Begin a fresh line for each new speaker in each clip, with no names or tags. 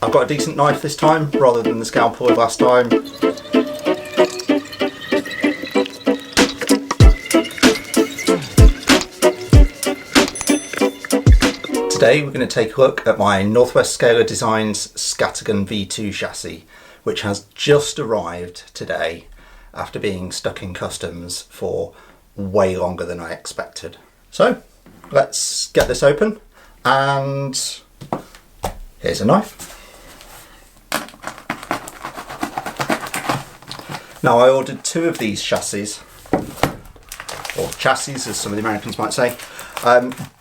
I've got a decent knife this time rather than the scalpel of last time. Today we're going to take a look at my NWSD Scale Designs Scattergun V2 chassis, which has just arrived today after being stuck in customs for way longer than I expected. So let's get this open, and here's a knife. Now, I ordered 2 of these chassis, or chassis as some of the Americans might say,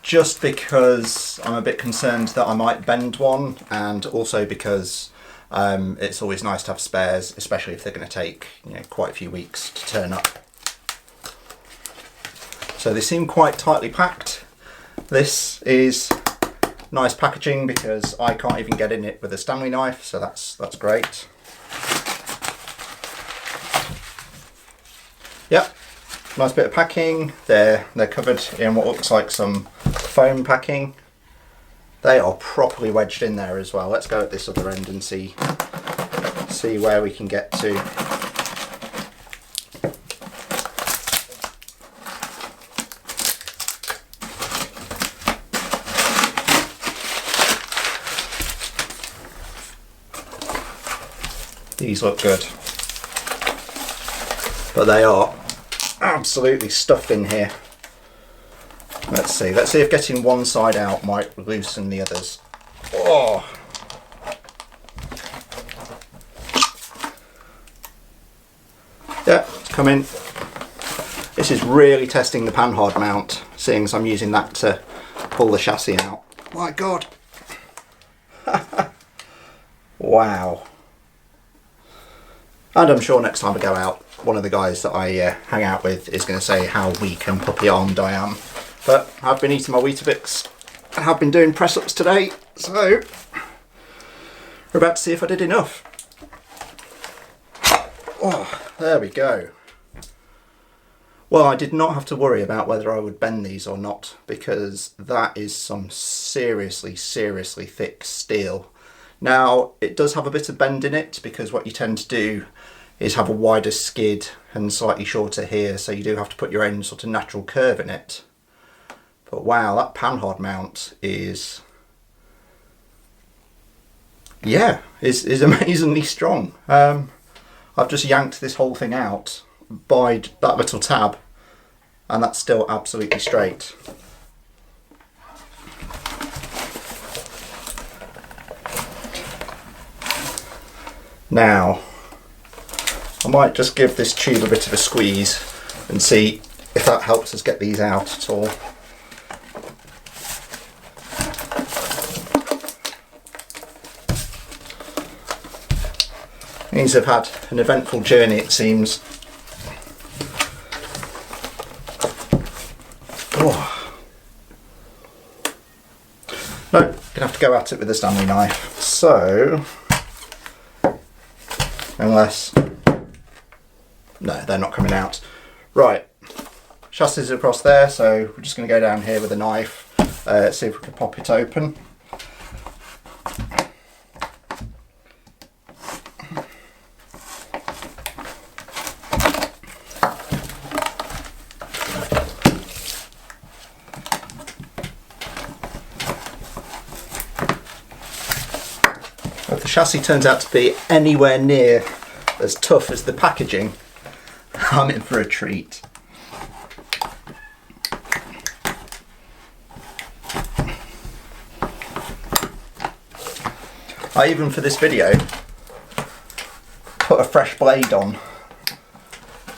just because I'm a bit concerned that I might bend one, and also because it's always nice to have spares, especially if they're going to take quite a few weeks to turn up. So they seem quite tightly packed. This is nice packaging because I can't even get in it with a Stanley knife, so that's great. Yep, nice bit of packing. They're covered in what looks like some foam packing. They are properly wedged in there as well. Let's go at this other end and see where we can get to. These look good, but they are absolutely stuffed in here. Let's see if getting one side out might loosen the others. Oh! Yeah, it's come in. This is really testing the panhard mount, seeing as I'm using that to pull the chassis out. My God! Wow. And I'm sure next time I go out, one of the guys that I hang out with is going to say how weak and puppy-armed I am. But I've been eating my Weetabix and have been doing press-ups today, so we're about to see if I did enough. Oh, there we go. Well, I did not have to worry about whether I would bend these or not, because that is some seriously, seriously thick steel. Now, it does have a bit of bend in it, because what you tend to do is have a wider skid and slightly shorter here, so you do have to put your own sort of natural curve in it. But wow, that panhard mount is amazingly strong. I've just yanked this whole thing out by that little tab, and that's still absolutely straight. Now, I might just give this tube a bit of a squeeze and see if that helps us get these out at all. These have had an eventful journey, it seems. Oh. No, gonna have to go at it with a Stanley knife. So, unless, no, they're not coming out. Right, chassis across there, so we're just going to go down here with a knife, see if we can pop it open. If the chassis turns out to be anywhere near as tough as the packaging, I'm in for a treat. I even, for this video, put a fresh blade on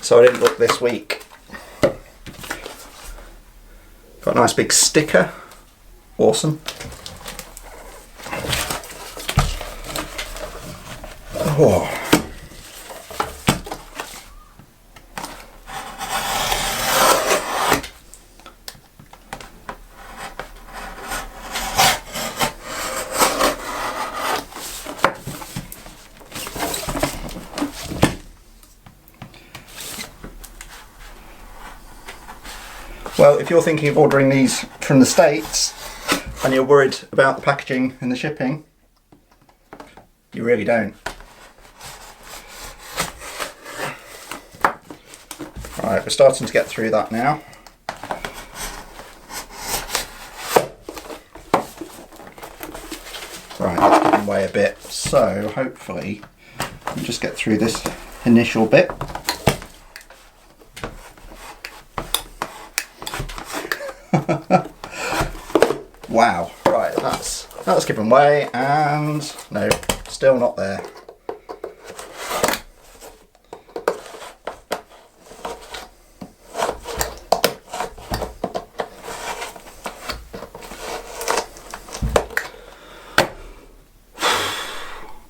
so I didn't look this weak. Got a nice big sticker, awesome. Oh. Well, if you're thinking of ordering these from the States and you're worried about the packaging and the shipping, You really don't. Right, we're starting to get through that now. Right, that's giving way a bit, so hopefully we'll just get through this initial bit. Wow, right, that's given way, and no, still not there.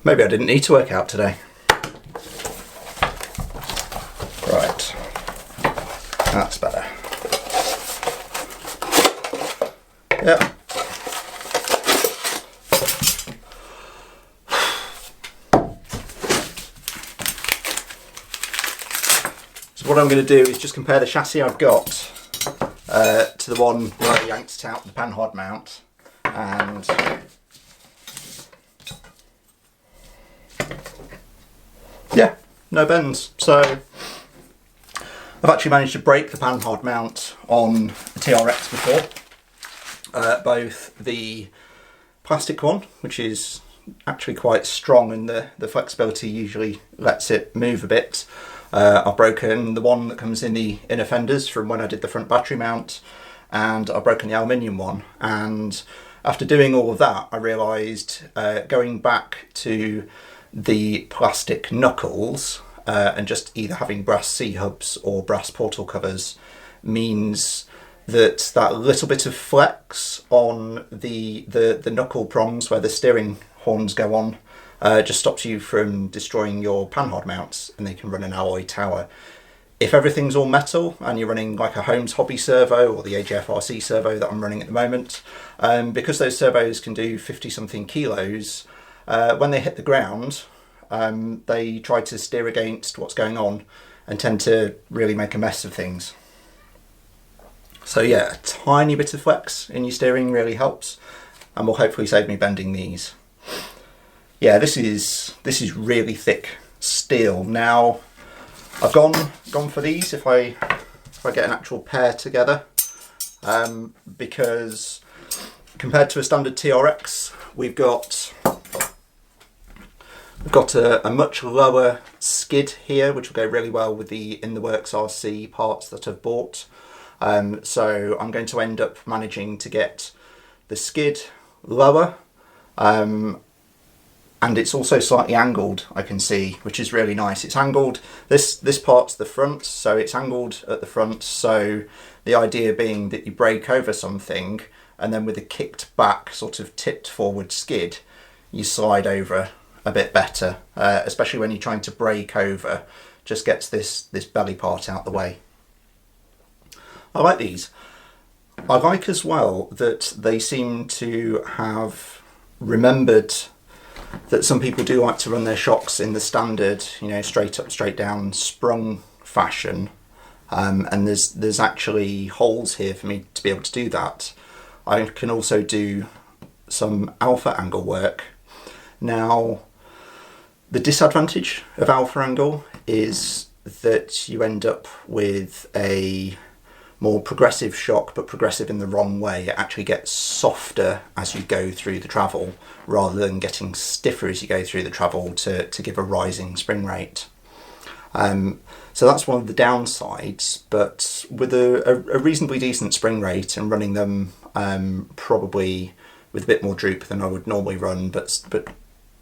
Maybe I didn't need to work out today. Right, that's better. Yep. So what I'm going to do is just compare the chassis I've got to the one where I yanked it out with the panhard mount, and yeah, no bends. So I've actually managed to break the panhard mount on the TRX before. Both the plastic one, which is actually quite strong and the flexibility usually lets it move a bit. I've broken the one that comes in the inner fenders from when I did the front battery mount, and I've broken the aluminium one. And after doing all of that, I realised going back to the plastic knuckles and just either having brass C-hubs or brass portal covers means that little bit of flex on the knuckle prongs where the steering horns go on just stops you from destroying your panhard mounts, and they can run an alloy tower. If everything's all metal and you're running like a Holmes hobby servo or the AGFRC servo that I'm running at the moment, because those servos can do 50 something kilos, when they hit the ground, they try to steer against what's going on and tend to really make a mess of things. So yeah, a tiny bit of flex in your steering really helps, and will hopefully save me bending these. Yeah, this is really thick steel. Now I've gone for these if I get an actual pair together, because compared to a standard TRX, we've got a much lower skid here, which will go really well with the in the works RC parts that I've bought. So I'm going to end up managing to get the skid lower, and it's also slightly angled, I can see, which is really nice. It's angled, this part's the front, so it's angled at the front, so the idea being that you brake over something and then with a kicked back, sort of tipped forward skid, you slide over a bit better, especially when you're trying to brake over, just gets this belly part out the way. I like these. I like as well that they seem to have remembered that some people do like to run their shocks in the standard, you know, straight up, straight down, sprung fashion, and there's actually holes here for me to be able to do that. I can also do some alpha angle work. Now, the disadvantage of alpha angle is that you end up with a more progressive shock, but progressive in the wrong way. It actually gets softer as you go through the travel rather than getting stiffer as you go through the travel to give a rising spring rate. So that's one of the downsides, but with a reasonably decent spring rate and running them probably with a bit more droop than I would normally run, but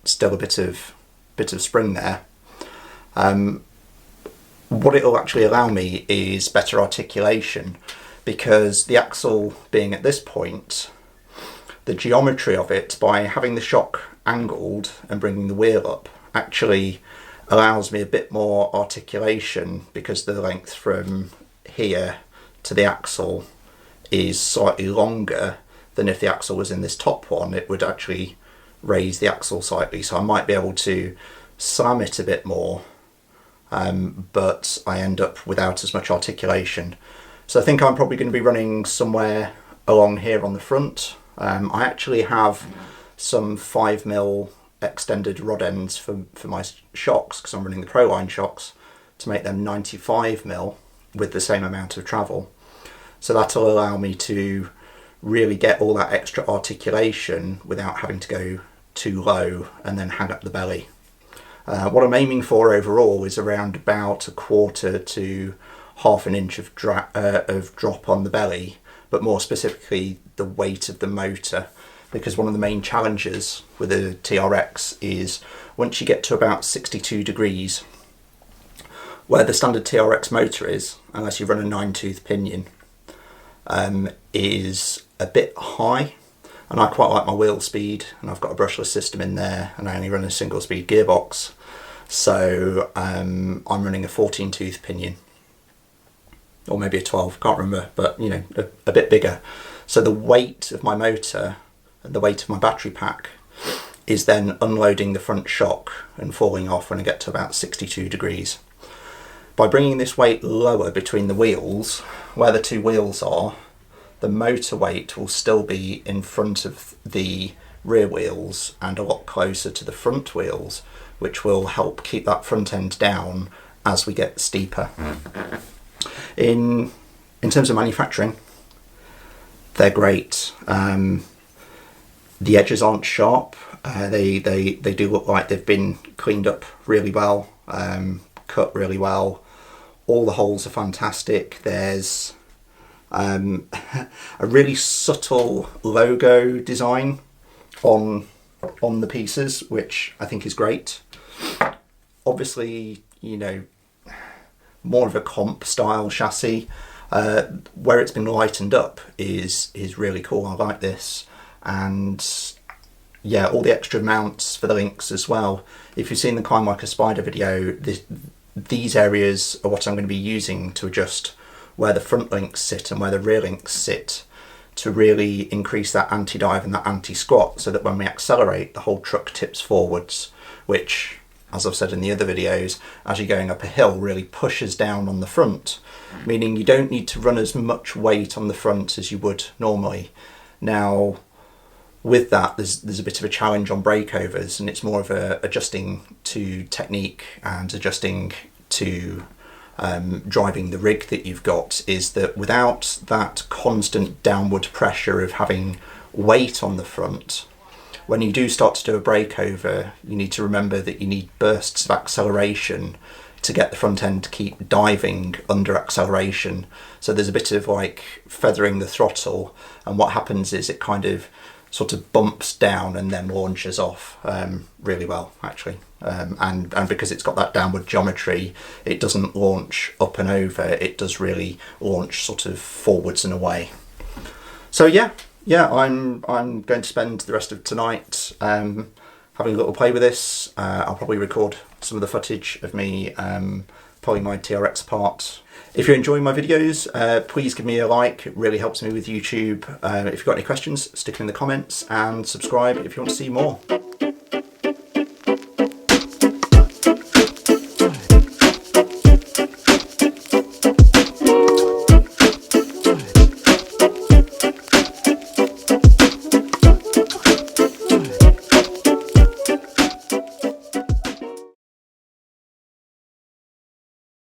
still a bit of spring there. What it'll actually allow me is better articulation, because the axle being at this point, the geometry of it, by having the shock angled and bringing the wheel up, actually allows me a bit more articulation, because the length from here to the axle is slightly longer than if the axle was in this top one. It would actually raise the axle slightly, so I might be able to slam it a bit more, but I end up without as much articulation. So I think I'm probably going to be running somewhere along here on the front. I actually have some 5mm extended rod ends for my shocks, because I'm running the Proline shocks, to make them 95mm with the same amount of travel. So that'll allow me to really get all that extra articulation without having to go too low and then hang up the belly. What I'm aiming for overall is around about 1/4 to 1/2 inch of drop on the belly, but more specifically the weight of the motor, because one of the main challenges with the TRX is once you get to about 62 degrees, where the standard TRX motor is, unless you run a 9-tooth pinion, is a bit high, and I quite like my wheel speed, and I've got a brushless system in there, and I only run a single speed gearbox, so I'm running a 14-tooth pinion, or maybe a 12, can't remember, but you know, a bit bigger. So the weight of my motor and the weight of my battery pack is then unloading the front shock and falling off when I get to about 62 degrees. By bringing this weight lower between the wheels, where the two wheels are, the motor weight will still be in front of the rear wheels and a lot closer to the front wheels, which will help keep that front end down as we get steeper. In terms of manufacturing, they're great. The edges aren't sharp. They do look like they've been cleaned up really well, cut really well. All the holes are fantastic. There's a really subtle logo design on the pieces, which I think is great. Obviously, you know, more of a comp style chassis. Where it's been lightened up is really cool. I like this, and yeah, all the extra mounts for the links as well. If you've seen the Climb Like a Spider video, these areas are what I'm going to be using to adjust where the front links sit and where the rear links sit, to really increase that anti-dive and that anti-squat, so that when we accelerate, the whole truck tips forwards, which, as I've said in the other videos, as you're going up a hill, really pushes down on the front, meaning you don't need to run as much weight on the front as you would normally. Now, with that, there's a bit of a challenge on breakovers, and it's more of adjusting to technique and adjusting to driving the rig that you've got, is that without that constant downward pressure of having weight on the front, when you do start to do a breakover, you need to remember that you need bursts of acceleration to get the front end to keep diving under acceleration. So there's a bit of like feathering the throttle, and what happens is it kind of sort of bumps down and then launches off really well, actually. And because it's got that downward geometry, it doesn't launch up and over, it does really launch sort of forwards and away. So yeah, I'm going to spend the rest of tonight having a little play with this. I'll probably record some of the footage of me pulling my TRX apart. If you're enjoying my videos, please give me a like. It really helps me with YouTube. If you've got any questions, stick them in the comments, and subscribe if you want to see more.